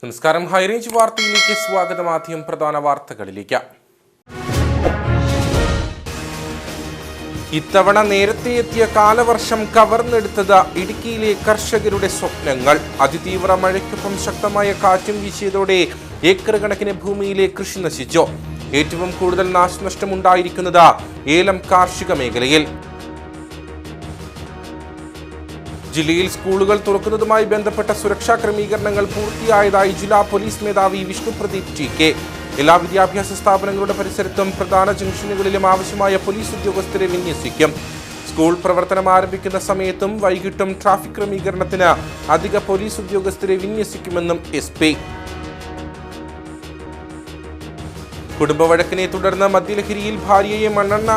നമസ്കാരം. ഹൈറേഞ്ച് വാർത്തയിലേക്ക് സ്വാഗതം. ആദ്യം പ്രധാന വാർത്തകളിലേക്ക്. ഇത്തവണ നേരത്തെ എത്തിയ കാലവർഷം കവർന്നെടുത്തത് ഇടുക്കിയിലെ കർഷകരുടെ സ്വപ്നങ്ങൾ. അതിതീവ്ര മഴയ്ക്കൊപ്പം ശക്തമായ കാറ്റും വീശിയതോടെ ഏക്കർ കണക്കിന് ഭൂമിയിലെ കൃഷി നശിച്ചു. ഏറ്റവും കൂടുതൽ നാശനഷ്ടമുണ്ടായിരിക്കുന്നത് ഏലം കാർഷിക മേഖലയിൽ. ജില്ലയിൽ സ്കൂളുകൾ തുറക്കുന്നതുമായി ബന്ധപ്പെട്ട സുരക്ഷാ ക്രമീകരണങ്ങൾ പൂർത്തിയായതായി ജില്ലാ പോലീസ് മേധാവി വിഷ്ണു പ്രദീപ് ടി.കെ. എല്ലാ വിദ്യാഭ്യാസ സ്ഥാപനങ്ങളുടെ പരിസരത്തും പ്രധാന ജംഗ്ഷനുകളിലും ആവശ്യമായ പോലീസ് ഉദ്യോഗസ്ഥരെ വിന്യസിക്കും. സ്കൂൾ പ്രവർത്തനം ആരംഭിക്കുന്ന സമയത്തും വൈകിട്ടും ട്രാഫിക് ക്രമീകരണത്തിന് അധിക പോലീസ് ഉദ്യോഗസ്ഥരെ വിന്യസിക്കുമെന്നും എസ്.പി. കുടുംബവഴക്കിനെ തുടർന്ന് മദ്യലഹരിയിൽ ഭാര്യയെ മണ്ണെണ്ണ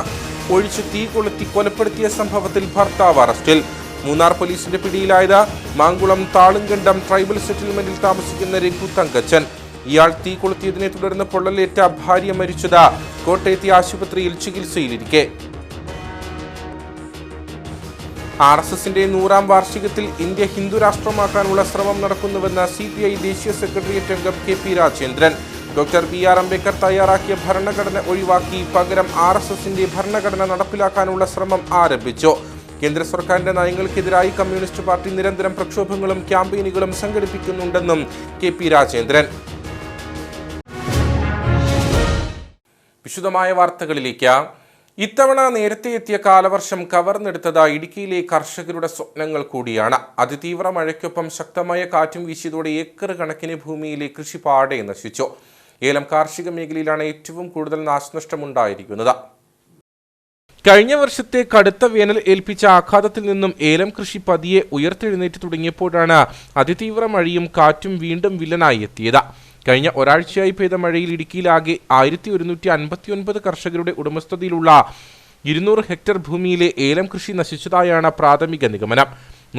ഒഴിച്ച് തീ കൊളുത്തി കൊലപ്പെടുത്തിയ സംഭവത്തിൽ ഭർത്താവ് അറസ്റ്റിൽ. മൂന്നാർ പോലീസിന്റെ പിടിയിലായത് മാങ്കുളം താളുംകണ്ടം ട്രൈബൽ സെറ്റിൽമെന്റിൽ താമസിക്കുന്ന രഘു തങ്കച്ചൻ. ഇയാൾ തീ കൊളുത്തിയതിനെ തുടർന്ന് പൊള്ളലേറ്റ ഭാര്യ മരിച്ചത് കോട്ടയത്തെ ആശുപത്രിയിൽ ചികിത്സയിലിരിക്കെ. RSSന്റെ 100ാം വാർഷികത്തിൽ ഇന്ത്യ ഹിന്ദു രാഷ്ട്രമാക്കാനുള്ള ശ്രമം നടക്കുന്നുവെന്ന് CPI ദേശീയ സെക്രട്ടേറിയറ്റ് അംഗം KP Rajendran. Doctor BR Ambedkar തയ്യാറാക്കിയ ഭരണഘടന ഒഴിവാക്കി പകരം RSSന്റെ ഭരണഘടന നടപ്പിലാക്കാനുള്ള ശ്രമം ആരംഭിച്ചു. കേന്ദ്ര സർക്കാരിന്റെ നയങ്ങൾക്കെതിരായി കമ്മ്യൂണിസ്റ്റ് പാർട്ടി നിരന്തരം പ്രക്ഷോഭങ്ങളും ക്യാമ്പയിനുകളും സംഘടിപ്പിക്കുന്നുണ്ടെന്നും KP രാജേന്ദ്രൻ. വിശദമായ വാർത്തകളിലേക്ക്. ഇത്തവണ നേരത്തെ എത്തിയ കാലവർഷം കവർന്നെടുത്തത് ഇടുക്കിയിലെ കർഷകരുടെ സ്വപ്നങ്ങൾ കൂടിയാണ്. അതിതീവ്ര മഴയ്ക്കൊപ്പം ശക്തമായ കാറ്റും വീശിയതോടെ ഏക്കർ കണക്കിന് ഭൂമിയിലെ കൃഷി പാടെ നശിച്ചു. ഏലം കാർഷിക മേഖലയിലാണ് ഏറ്റവും കൂടുതൽ നാശനഷ്ടമുണ്ടായിരിക്കുന്നത്. കഴിഞ്ഞ വർഷത്തെ കടുത്ത വേനൽ ഏൽപ്പിച്ച ആഘാതത്തിൽ നിന്നും ഏലം കൃഷി പതിയെ ഉയർത്തെഴുന്നേറ്റ് തുടങ്ങിയപ്പോഴാണ് അതിതീവ്ര മഴയും കാറ്റും വീണ്ടും വില്ലനായി എത്തിയത്. കഴിഞ്ഞ ഒരാഴ്ചയായി പെയ്ത മഴയിൽ ഇടുക്കിയിലാകെ 1159 കർഷകരുടെ ഉടമസ്ഥതയിലുള്ള 200 ഹെക്ടർ ഭൂമിയിലെ ഏലം കൃഷി നശിച്ചതായാണ് പ്രാഥമിക നിഗമനം.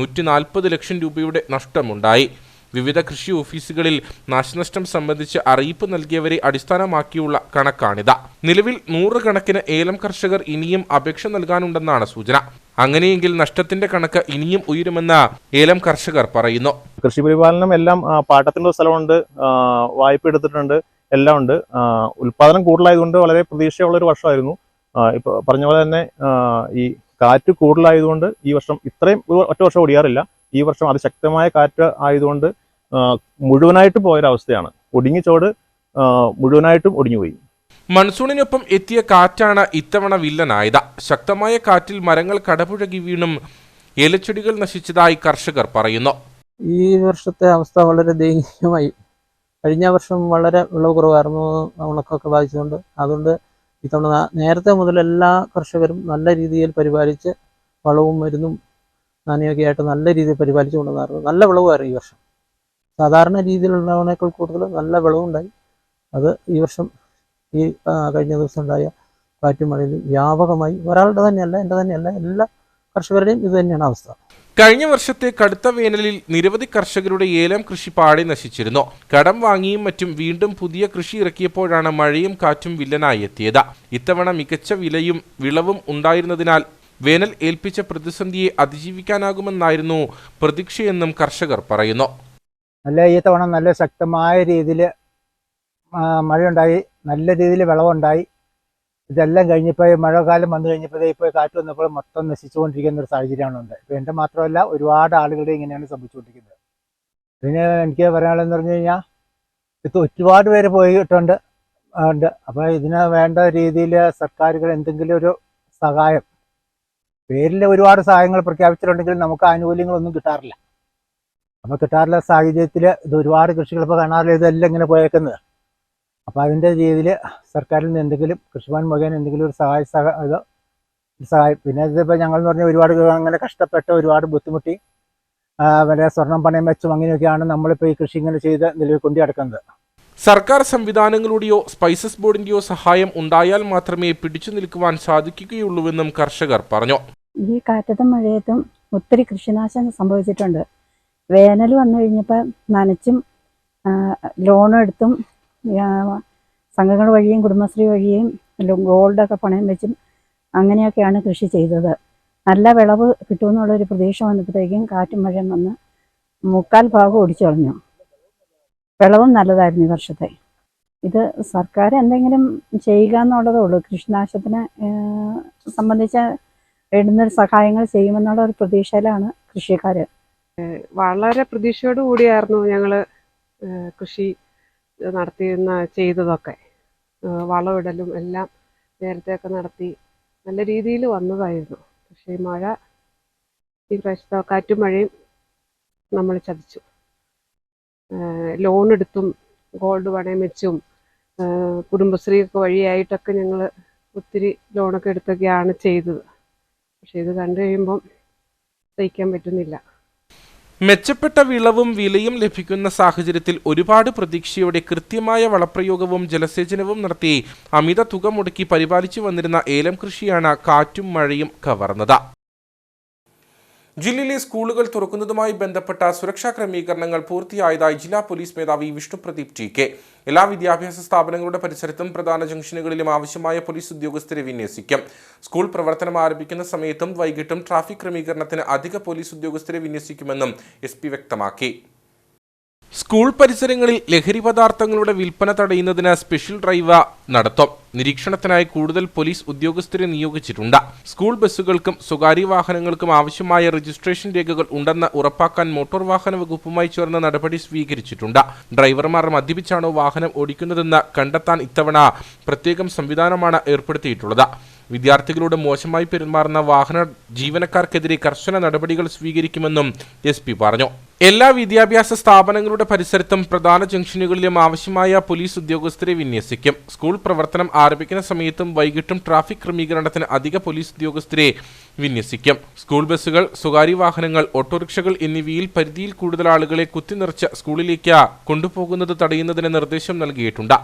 140 ലക്ഷം രൂപയുടെ നഷ്ടമുണ്ടായി. വിവിധ കൃഷി ഓഫീസുകളിൽ നാശനഷ്ടം സംബന്ധിച്ച് അറിയിപ്പ് നൽകിയവരെ അടിസ്ഥാനമാക്കിയുള്ള കണക്കാണിത്. നിലവിൽ 100 കണക്കിന് ഏലം കർഷകർ ഇനിയും അപേക്ഷ നൽകാനുണ്ടെന്നാണ് സൂചന. അങ്ങനെയെങ്കിൽ നഷ്ടത്തിന്റെ കണക്ക് ഇനിയും ഉയരുമെന്ന് ഏലം കർഷകർ പറയുന്നു. കൃഷി പരിപാലനം എല്ലാം പാട്ടത്തിന്റെ സ്ഥലമുണ്ട്, വായ്പ എടുത്തിട്ടുണ്ട്, എല്ലാം ഉണ്ട്. ഉൽപാദനം കൂടുതലായതുകൊണ്ട് വളരെ പ്രതീക്ഷയുള്ള ഒരു വർഷമായിരുന്നു. ഇപ്പൊ പറഞ്ഞ പോലെ തന്നെ ഈ കാറ്റ് കൂടുതലായതുകൊണ്ട് ഈ വർഷം ഇത്രയും ഒറ്റ വർഷം ഓടിയാറില്ല. ഈ വർഷം അതിശക്തമായ കാറ്റ് ആയതുകൊണ്ട് മുഴുവനായിട്ട് പോയൊരവസ്ഥയാണ്. ഒടുങ്ങിച്ചോട് മുഴുവനായിട്ടും ഒടിഞ്ഞുപോയി. മൺസൂണിനൊപ്പം എത്തിയ കാറ്റാണ് ഇത്തവണ വില്ലനായത്. ശക്തമായ കാറ്റിൽ മരങ്ങൾ കടപുഴകി വീണും ഏലച്ചെടികൾ നശിച്ചതായി കർഷകർ പറയുന്നു. ഈ വർഷത്തെ അവസ്ഥ വളരെ ദയനീയമായി. കഴിഞ്ഞ വർഷം വളരെ വിളവ് കുറവായിരുന്നു, ഉണക്കൊക്കെ ബാധിച്ചുകൊണ്ട്. അതുകൊണ്ട് ഇത്തവണ നേരത്തെ മുതൽ എല്ലാ കർഷകരും നല്ല രീതിയിൽ പരിപാലിച്ച് വളവും മരുന്നും നാനയൊക്കെ ആയിട്ട് നല്ല രീതിയിൽ പരിപാലിച്ചു കൊണ്ടുവന്നായിരുന്നു. നല്ല വിളവായിരുന്നു ഈ വർഷം. സാധാരണ രീതിയിലുണ്ടാവുന്നതിനേക്കാൾ കൂടുതൽ നല്ല വിളവുണ്ടായി. അത് ഈ വർഷം ഈ കഴിഞ്ഞ ദിവസം ഉണ്ടായ കാറ്റും മഴയിൽ വ്യാപകമായി, ഒരാളുടെ തന്നെയല്ല, എൻ്റെ തന്നെയല്ല, എല്ലാ കർഷകരുടെയും ഇത് തന്നെയാണ് അവസ്ഥ. കഴിഞ്ഞ വർഷത്തെ കടുത്ത വേനലിൽ നിരവധി കർഷകരുടെ ഏലം കൃഷി പാടെ നശിച്ചിരുന്നു. കടം വാങ്ങിയും മറ്റും വീണ്ടും പുതിയ കൃഷി ഇറക്കിയപ്പോഴാണ് മഴയും കാറ്റും വില്ലനായി എത്തിയത്. ഇത്തവണ മികച്ച വിലയും വിളവും ഉണ്ടായിരുന്നതിനാൽ വേനൽ ഏൽപ്പിച്ച പ്രതിസന്ധിയെ അതിജീവിക്കാനാകുമെന്നായിരുന്നു പ്രതീക്ഷയെന്നും കർഷകർ പറയുന്നു. ഈ തവണ നല്ല ശക്തമായ രീതിയിൽ മഴയുണ്ടായി, നല്ല രീതിയിൽ വിളവുണ്ടായി. ഇതെല്ലാം കഴിഞ്ഞപ്പോൾ മഴക്കാലം വന്നു കഴിഞ്ഞപ്പോൾ ഇപ്പോൾ കാറ്റ് വന്നപ്പോൾ മൊത്തം നശിച്ചുകൊണ്ടിരിക്കുന്ന ഒരു സാഹചര്യമാണ് ഉണ്ട്. ഇപ്പോൾ എൻ്റെ മാത്രമല്ല, ഒരുപാട് ആളുകളുടെ ഇങ്ങനെയാണ് സംഭവിച്ചുകൊണ്ടിരിക്കുന്നത്. പിന്നെ എനിക്ക് പറയാനുള്ളതെന്ന് പറഞ്ഞു കഴിഞ്ഞാൽ ഇത് ഒരുപാട് പേര് പോയിട്ടുണ്ട്. അപ്പോൾ ഇതിന് വേണ്ട രീതിയിൽ സർക്കാരുകൾ എന്തെങ്കിലും ഒരു സഹായം, പേരിൽ ഒരുപാട് സഹായങ്ങൾ പ്രഖ്യാപിച്ചിട്ടുണ്ടെങ്കിലും നമുക്ക് ആനുകൂല്യങ്ങളൊന്നും കിട്ടാറില്ല. അപ്പോൾ കിട്ടാറുള്ള സാഹചര്യത്തിൽ ഇത് ഒരുപാട് കൃഷികൾ ഇപ്പോൾ കാണാറില്ല, ഇതെല്ലാം ഇങ്ങനെ പോയേക്കുന്നത്. അപ്പോൾ അതിൻ്റെ രീതിയിൽ സർക്കാരിൽ നിന്ന് എന്തെങ്കിലും കൃഷിഭവൻ മുഖേന എന്തെങ്കിലും ഒരു സഹായം. പിന്നെ ഇതിപ്പോൾ ഞങ്ങളെന്ന് പറഞ്ഞാൽ ഒരുപാട് അങ്ങനെ കഷ്ടപ്പെട്ട് ഒരുപാട് ബുദ്ധിമുട്ടി വരെ സ്വർണം പണയം വെച്ചും അങ്ങനെയൊക്കെയാണ് നമ്മളിപ്പോൾ ഈ കൃഷി ഇങ്ങനെ ചെയ്ത് നിലവിൽ കൊണ്ടു നടക്കുന്നത്. സർക്കാർ സംവിധാനങ്ങളുടെയോ സ്പൈസസ് ബോർഡിന്റെയോ സഹായം ഉണ്ടായാൽ മാത്രമേ പിടിച്ചു നിൽക്കുവാൻ സാധിക്കുകയുള്ളൂവെന്നും കർഷകർ പറഞ്ഞു. ഈ കാറ്റത്തും മഴയത്തും ഒത്തിരി കൃഷിനാശം സംഭവിച്ചിട്ടുണ്ട്. വേനൽ വന്നു കഴിഞ്ഞപ്പോൾ നനച്ചും ലോൺ എടുത്തും സംഘങ്ങൾ വഴിയും കുടുംബശ്രീ വഴിയും ഗോൾഡൊക്കെ പണയം വെച്ചും അങ്ങനെയൊക്കെയാണ് കൃഷി ചെയ്തത്. നല്ല വിളവ് കിട്ടുമെന്നുള്ളൊരു പ്രതീക്ഷ വന്നപ്പോഴത്തേക്കും കാറ്റും മഴയും വന്ന് 3/4 ഭാഗം ഒടിച്ചു കളഞ്ഞു. വിളവും നല്ലതായിരുന്നു ഈ വർഷത്തെ. ഇത് സർക്കാർ എന്തെങ്കിലും ചെയ്യുക എന്നുള്ളതേ ഉള്ളൂ. കൃഷിനാശത്തിന് സംബന്ധിച്ച വേണ്ടുന്നൊരു സഹായങ്ങൾ ചെയ്യുമെന്നുള്ള ഒരു പ്രതീക്ഷയിലാണ് കൃഷിക്കാർ. വളരെ പ്രതീക്ഷയോട് കൂടിയായിരുന്നു ഞങ്ങൾ കൃഷി ചെയ്തതൊക്കെ. വളമിടലും എല്ലാം നേരത്തെയൊക്കെ നടത്തി നല്ല രീതിയിൽ വന്നതായിരുന്നു. പക്ഷേ മഴ ഈ പ്രാവശ്യത്തെ കാറ്റും മഴയും നമ്മൾ ചതിച്ചു. ലോൺ എടുത്തും ഗോൾഡ് പണയം വെച്ചും കുടുംബശ്രീ വഴിയായിട്ടൊക്കെ ഞങ്ങൾ ഒത്തിരി ലോണൊക്കെ എടുത്തൊക്കെയാണ് ചെയ്തത്. പക്ഷെ ഇത് കണ്ടു കഴിയുമ്പം സഹിക്കാൻ പറ്റുന്നില്ല. മെച്ചപ്പെട്ട വിളവും വിലയും ലഭിക്കുന്ന സാഹചര്യത്തിൽ ഒരുപാട് പ്രതീക്ഷയോടെ കൃത്യമായ വളപ്രയോഗവും ജലസേചനവും നടത്തി അമിത തുക മുടക്കി പരിപാലിച്ചു വന്നിരുന്ന ഏലം കൃഷിയാണ് കാറ്റും മഴയും കവർന്നത്. ജില്ലയിലെ സ്കൂളുകൾ തുറക്കുന്നതുമായി ബന്ധപ്പെട്ട സുരക്ഷാ ക്രമീകരണങ്ങൾ പൂർത്തിയായതായി ജില്ലാ പോലീസ് മേധാവി വിഷ്ണു പ്രദീപ് ടി.കെ. എല്ലാ വിദ്യാഭ്യാസ സ്ഥാപനങ്ങളുടെ പരിസരത്തും പ്രധാന ജംഗ്ഷനുകളിലും ആവശ്യമായ പോലീസ് ഉദ്യോഗസ്ഥരെ വിന്യസിക്കും. സ്കൂൾ പ്രവർത്തനം ആരംഭിക്കുന്ന സമയത്തും വൈകിട്ടും ട്രാഫിക് ക്രമീകരണത്തിന് അധിക പോലീസ് ഉദ്യോഗസ്ഥരെ വിന്യസിക്കുമെന്നും SP വ്യക്തമാക്കി. സ്കൂൾ പരിസരങ്ങളിൽ ലഹരി പദാർത്ഥങ്ങളുടെ വിൽപ്പന തടയുന്നതിന് സ്പെഷ്യൽ ഡ്രൈവ് നടത്തും. നിരീക്ഷണത്തിനായി കൂടുതൽ പോലീസ് ഉദ്യോഗസ്ഥരെ നിയോഗിച്ചിട്ടുണ്ട്. സ്കൂൾ ബസ്സുകൾക്കും സ്വകാര്യ വാഹനങ്ങൾക്കും ആവശ്യമായ രജിസ്ട്രേഷൻ രേഖകൾ ഉണ്ടെന്ന് ഉറപ്പാക്കാൻ മോട്ടോർ വാഹന വകുപ്പുമായി ചേർന്ന് നടപടി സ്വീകരിച്ചിട്ടുണ്ട്. ഡ്രൈവർമാർ മദ്യപിച്ചാണോ വാഹനം ഓടിക്കുന്നതെന്ന് കണ്ടെത്താൻ ഇത്തവണ പ്രത്യേകം സംവിധാനമാണ് ഏർപ്പെടുത്തിയിട്ടുള്ളത്. വിദ്യാർത്ഥികളോട് മോശമായി പെരുമാറുന്ന വാഹന ജീവനക്കാർക്കെതിരെ കർശന നടപടികൾ സ്വീകരിക്കുമെന്നും SP പറഞ്ഞു. എല്ലാ വിദ്യാഭ്യാസ സ്ഥാപനങ്ങളുടെ പരിസരത്തും പ്രധാന ജംഗ്ഷനുകളിലും ആവശ്യമായ പോലീസ് ഉദ്യോഗസ്ഥരെ വിന്യസിക്കും. സ്കൂൾ പ്രവർത്തനം ആരംഭിക്കുന്ന സമയത്തും വൈകിട്ടും ട്രാഫിക് ക്രമീകരണത്തിന് അധിക പോലീസ് ഉദ്യോഗസ്ഥരെ വിന്യസിക്കും. സ്കൂൾ ബസ്സുകൾ, സ്വകാര്യ വാഹനങ്ങൾ, ഓട്ടോറിക്ഷകൾ എന്നിവയിൽ പരിധിയിൽ കൂടുതൽ ആളുകളെ കുത്തിനിറച്ച് സ്കൂളിലേക്ക് കൊണ്ടുപോകുന്നത് തടയുന്നതിന് നിർദ്ദേശം നൽകിയിട്ടുണ്ട്.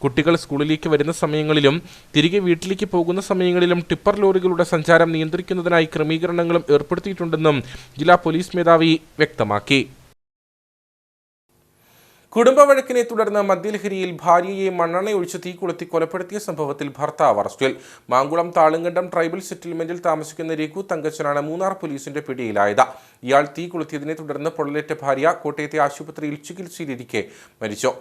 കുട്ടികൾ സ്കൂളിലേക്ക് വരുന്ന സമയങ്ങളിലും തിരികെ വീട്ടിലേക്ക് പോകുന്ന സമയങ്ങളിലും ടിപ്പർ ലോറികളുടെ സഞ്ചാരം നിയന്ത്രിക്കുന്നതിനായി ക്രമീകരണങ്ങളും ഏർപ്പെടുത്തിയിട്ടുണ്ടെന്നും ജില്ലാ പോലീസ് മേധാവി വ്യക്തമാക്കി. കുടുംബവഴക്കിനെ തുടർന്ന് മദ്യലഹരിയിൽ ഭാര്യയെ മണ്ണെണ്ണയൊഴിച്ച് തീ കൊളുത്തി കൊലപ്പെടുത്തിയ സംഭവത്തിൽ ഭർത്താവ് അറസ്റ്റിൽ. മാങ്കുളം താളുങ്കണ്ടം ട്രൈബൽ സെറ്റിൽമെന്റിൽ താമസിക്കുന്ന രഘു തങ്കച്ചനാണ് മൂന്നാർ പോലീസിന്റെ പിടിയിലായത്. ഇയാൾ തീ കൊളുത്തിയതിനെ തുടർന്ന് പൊള്ളലേറ്റ ഭാര്യ കോട്ടയത്തെ ആശുപത്രിയിൽ ചികിത്സയിലിരിക്കെ മരിച്ചു.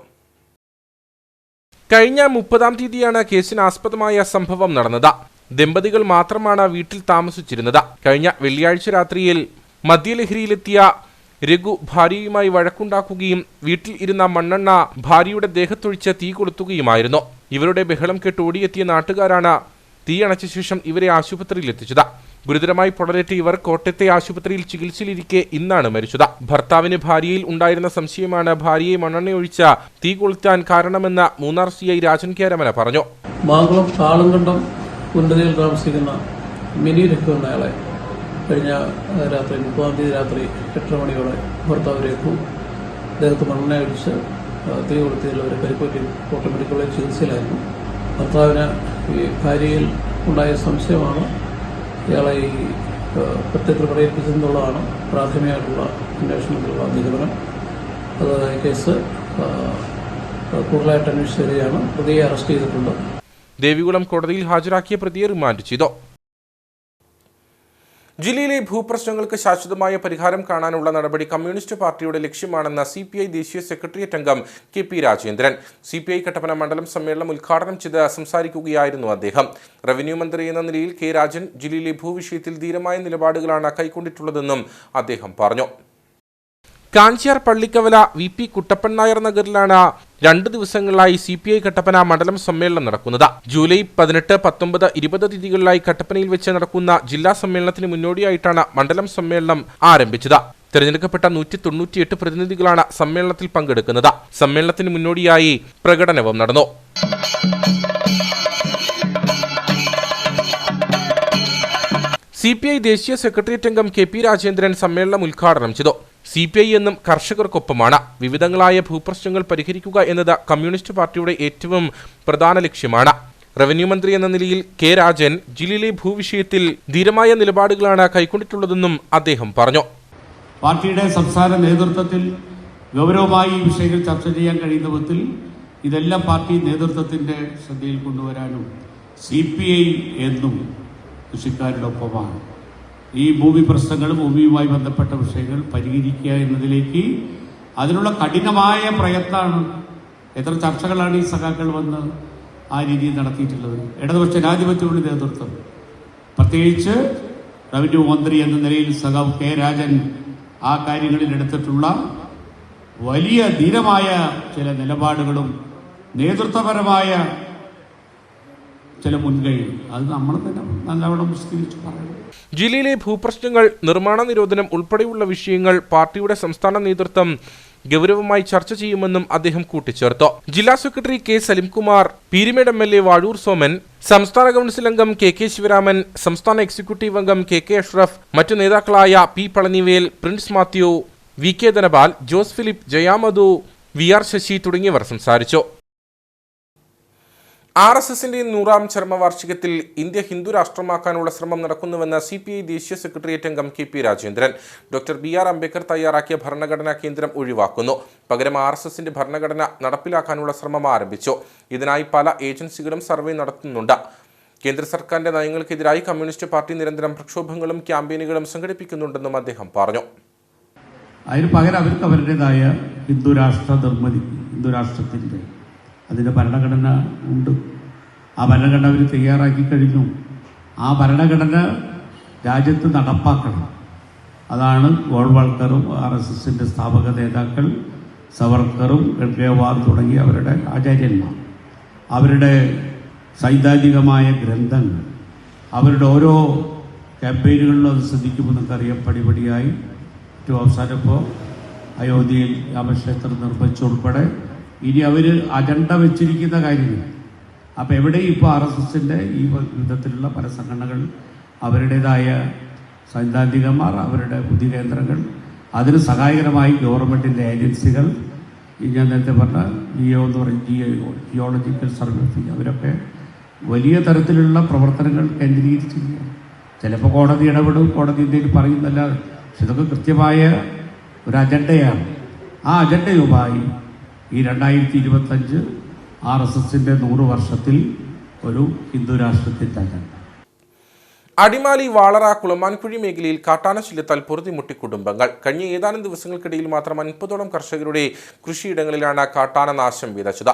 കഴിഞ്ഞ 30-ാം തീയതിയാണ് കേസിന് ആസ്പദമായ സംഭവം നടന്നത്. ദമ്പതികൾ മാത്രമാണ് വീട്ടിൽ താമസിച്ചിരുന്നത്. കഴിഞ്ഞ വെള്ളിയാഴ്ച രാത്രിയിൽ മദ്യലഹരിയിലെത്തിയ രഘു ഭാര്യയുമായി വഴക്കുണ്ടാക്കുകയും വീട്ടിൽ ഇരുന്ന മണ്ണെണ്ണ ഭാര്യയുടെ ദേഹത്തൊഴിച്ച് തീ കൊളുത്തുകയുമായിരുന്നു. ഇവരുടെ ബഹളം കേട്ട് ഓടിയെത്തിയ നാട്ടുകാരാണ് തീയണച്ച ശേഷം ഇവരെ ആശുപത്രിയിൽ എത്തിച്ചത്. ഗുരുതരമായി പൊള്ളലേറ്റ ഇവർ കോട്ടയത്തെ ആശുപത്രിയിൽ ചികിത്സയിലിരിക്കെ ഇന്നാണ് മരിച്ചത്. ഭർത്താവിന് ഭാര്യയിൽ ഉണ്ടായിരുന്ന സംശയമാണ് ഭാര്യയെ മണ്ണെണ്ണയൊഴിച്ച തീ കൊളുത്താൻ കാരണമെന്ന് മൂന്നാർ CI രാജൻ കേരമന പറഞ്ഞു. മാങ്കുളം താളുങ്കണ്ടം ഉന്നതിയിൽ താമസിക്കുന്ന മിനി രഘു എന്നയാളെ കഴിഞ്ഞ രാത്രി 30-ാം തീയതി രാത്രി 8:30 മണിയോടെ ഭർത്താവ് രഘു അദ്ദേഹത്ത് മണ്ണെണ്ണയൊഴിച്ച് തീ കൊളുത്തിയതിൽ അവർ പരിക്കേറ്റ് കോട്ടയം മെഡിക്കൽ കോളേജ് ചികിത്സയിലായിരുന്നു. ഭർത്താവിന് ഈ ഭാര്യയിൽ ഉണ്ടായ സംശയമാണ് ഇയാളെ ഈ പ്രത്യത്തിൽ പറയിപ്പിച്ചെന്നുള്ളതാണ് പ്രാഥമികമായിട്ടുള്ള അന്വേഷണത്തിലുള്ള നിഗമനം. അത് കേസ് കൂടുതലായിട്ട് അന്വേഷിച്ച് വരികയാണ്. പ്രതിയെ അറസ്റ്റ് ചെയ്തിട്ടുണ്ട്. ദേവികുളം കോടതിയിൽ ഹാജരാക്കിയ പ്രതിയെ റിമാൻഡ് ചെയ്തു. ജില്ലയിലെ ഭൂപ്രശ്നങ്ങൾക്ക് ശാശ്വതമായ പരിഹാരം കാണാനുള്ള നടപടി കമ്മ്യൂണിസ്റ്റ് പാർട്ടിയുടെ ലക്ഷ്യമാണെന്ന് CPI ദേശീയ സെക്രട്ടേറിയറ്റ് അംഗം KP രാജേന്ദ്രൻ. CPI കട്ടപ്പന മണ്ഡലം സമ്മേളനം ഉദ്ഘാടനം ചെയ്ത് സംസാരിക്കുകയായിരുന്നു അദ്ദേഹം. റവന്യൂ മന്ത്രി എന്ന നിലയിൽ K രാജൻ ജില്ലയിലെ ഭൂവിഷയത്തിൽ ധീരമായ നിലപാടുകളാണ് കൈക്കൊണ്ടിട്ടുള്ളതെന്നും അദ്ദേഹം പറഞ്ഞു. കാഞ്ചിയാർ പള്ളിക്കവല VP കുട്ടപ്പൻ നായർ നഗറിലാണ് 2 ദിവസങ്ങളിലായി CPI കട്ടപ്പന മണ്ഡലം സമ്മേളനം നടക്കുന്നത്. ജൂലൈ 18, 19, 20 തീയതികളിലായി കട്ടപ്പനയിൽ വെച്ച് നടക്കുന്ന ജില്ലാ സമ്മേളനത്തിന് മുന്നോടിയായിട്ടാണ് മണ്ഡലം സമ്മേളനം ആരംഭിച്ചത്. തിരഞ്ഞെടുക്കപ്പെട്ട 198 പ്രതിനിധികളാണ് സമ്മേളനത്തിൽ പങ്കെടുക്കുന്നത്. സമ്മേളനത്തിന് മുന്നോടിയായി പ്രകടനവും നടന്നു. CPI ദേശീയ സെക്രട്ടേറിയറ്റ് അംഗം KP രാജേന്ദ്രൻ സമ്മേളനം ഉദ്ഘാടനം ചെയ്തു. CPI എന്നും കർഷകർക്കൊപ്പമാണ്. വിവിധങ്ങളായ ഭൂപ്രശ്നങ്ങൾ പരിഹരിക്കുക എന്നത് കമ്മ്യൂണിസ്റ്റ് പാർട്ടിയുടെ ഏറ്റവും പ്രധാന ലക്ഷ്യമാണ്. റവന്യൂ മന്ത്രി എന്ന നിലയിൽ K രാജൻ ജില്ലയിലെ ഭൂവിഷയത്തിൽ ധീരമായ നിലപാടുകളാണ് കൈക്കൊണ്ടിട്ടുള്ളതെന്നും അദ്ദേഹം പറഞ്ഞു. പാർട്ടിയുടെ സംസ്ഥാന നേതൃത്വത്തിൽ ഗൗരവമായി ഈ വിഷയങ്ങൾ ചർച്ച ചെയ്യാൻ കഴിയുന്ന വിധത്തിൽ ഇതെല്ലാം പാർട്ടി നേതൃത്വത്തിന്റെ ശ്രദ്ധയിൽ കൊണ്ടുവരാനും CPI എന്നും കൃഷിക്കാരുടെ ഒപ്പമാണ്. ഈ ഭൂമി പ്രശ്നങ്ങളും ഭൂമിയുമായി ബന്ധപ്പെട്ട വിഷയങ്ങൾ പരിഹരിക്കുക എന്നതിലേക്ക് അതിനുള്ള കഠിനമായ പ്രയത്നമാണ്. എത്ര ചർച്ചകളാണ് ഈ സഖാക്കൾ വന്ന് ആ രീതിയിൽ നടത്തിയിട്ടുള്ളത്. ഇടതുപക്ഷ ജനാധിപത്യമുള്ള നേതൃത്വം, പ്രത്യേകിച്ച് റവന്യൂ മന്ത്രി എന്ന നിലയിൽ സഖാവ് കെ രാജൻ ആ കാര്യങ്ങളിൽ എടുത്തിട്ടുള്ള വലിയ ധീരമായ ചില നിലപാടുകളും നേതൃത്വപരമായ ചില മുൻകൈ അത് നമ്മൾ തന്നെ നല്ലവണ്ണം വിശദീകരിച്ച് പറയണം. ജില്ലയിലെ ഭൂപ്രശ്നങ്ങൾ, നിർമ്മാണ നിരോധനം ഉൾപ്പെടെയുള്ള വിഷയങ്ങൾ പാർട്ടിയുടെ സംസ്ഥാന നേതൃത്വം ഗൗരവമായി ചർച്ച ചെയ്യുമെന്നും അദ്ദേഹം കൂട്ടിച്ചേർത്തു. ജില്ലാ secretary K Salimkumar, Peermade MLA Vazhoor Soman, സംസ്ഥാന കൗൺസിൽ അംഗം KK ശിവരാമൻ, സംസ്ഥാന എക്സിക്യൂട്ടീവ് അംഗം KK അഷ്റഫ്, മറ്റു നേതാക്കളായ P Palanivel, Prince Mathew, VK Dhanapal, Jose Philip, Jayamadhu, VR Sasi തുടങ്ങിയവർ സംസാരിച്ചു. RSSന്റെ 100ാം ചരമവാർഷികത്തിൽ ഇന്ത്യ ഹിന്ദു രാഷ്ട്രമാക്കാനുള്ള ശ്രമം നടക്കുന്നുവെന്ന് CPI ദേശീയ സെക്രട്ടേറിയറ്റ് അംഗം KP Rajendran. Doctor BR Ambedkar തയ്യാറാക്കിയ ഭരണഘടനാ കേന്ദ്രം ഒഴിവാക്കുന്നു. പകരം RSSന്റെ ഭരണഘടന നടപ്പിലാക്കാനുള്ള ശ്രമം ആരംഭിച്ചു. ഇതിനായി പല ഏജൻസികളും സർവേ നടത്തുന്നുണ്ട്. കേന്ദ്ര സർക്കാരിന്റെ നയങ്ങൾക്കെതിരായി കമ്മ്യൂണിസ്റ്റ് പാർട്ടി നിരന്തരം പ്രക്ഷോഭങ്ങളും ക്യാമ്പയിനുകളും സംഘടിപ്പിക്കുന്നുണ്ടെന്നും അദ്ദേഹം പറഞ്ഞു. അതിന് പകരം അവർക്ക് അവരുടേതായ ഹിന്ദുരാഷ്ട്ര നിർമ്മിതി, ഹിന്ദുരാഷ്ട്രത്തിൻ്റെ അതിൻ്റെ ഭരണഘടന ഉണ്ട്. ആ ഭരണഘടന അവർ തയ്യാറാക്കി കഴിഞ്ഞു. ആ ഭരണഘടന രാജ്യത്ത് നടപ്പാക്കണം. അതാണ് ഗോൾവാൾക്കറും RSSന്റെ സ്ഥാപക നേതാക്കൾ, സവർക്കറും ഗഡ്ഗേവാർ തുടങ്ങിയ അവരുടെ ആചാര്യന്മാർ, അവരുടെ സൈദ്ധാന്തികമായ ഗ്രന്ഥങ്ങൾ, അവരുടെ ഓരോ ക്യാമ്പയിനുകളിലും അത് ശ്രദ്ധിക്കുമ്പോൾ നമുക്കറിയാം. പടിപടിയായി ഏറ്റവും അവസാനം ഇപ്പോൾ അയോധ്യയിൽ രാമക്ഷേത്രം നിർമ്മിച്ചുൾപ്പെടെ ഇനി അവർ അജണ്ട വെച്ചിരിക്കുന്ന കാര്യങ്ങൾ. അപ്പോൾ എവിടെയും ഇപ്പോൾ RSSന്റെ ഈ വിധത്തിലുള്ള പല സംഘടനകൾ, അവരുടേതായ സൈദ്ധാന്തികന്മാർ, അവരുടെ ബുദ്ധി കേന്ദ്രങ്ങൾ, അതിന് സഹായകരമായി ഗവൺമെൻറ്റിൻ്റെ ഏജൻസികൾ, ഞാൻ നേരത്തെ പറഞ്ഞ GEO എന്ന് പറയും, ജിയോളജിക്കൽ സർവേ, അവരൊക്കെ വലിയ തരത്തിലുള്ള പ്രവർത്തനങ്ങൾ കേന്ദ്രീകരിച്ചിരിക്കുക. ചിലപ്പോൾ കോടതി ഇടപെടും, കോടതി എന്തെങ്കിലും പറയുന്നല്ലാതെ, പക്ഷെ ഇതൊക്കെ കൃത്യമായ ഒരു അജണ്ടയാണ്. ആ അജണ്ടയുമായി ഈ 2025 RSSന്റെ 100 വർഷത്തിൽ ഒരു ഹിന്ദു രാഷ്ട്രത്തിൽ തന്നെ. അടിമാലി, വാളറ, കുളമാൻകുഴി മേഖലയിൽ കാട്ടാനശല്യത്താൽ പൊറുതിമുട്ടി കുടുംബങ്ങൾ. കഴിഞ്ഞ ഏതാനും ദിവസങ്ങൾക്കിടയിൽ മാത്രം 50ഓളം കർഷകരുടെ കൃഷിയിടങ്ങളിലാണ് കാട്ടാന നാശം വിതച്ചത്.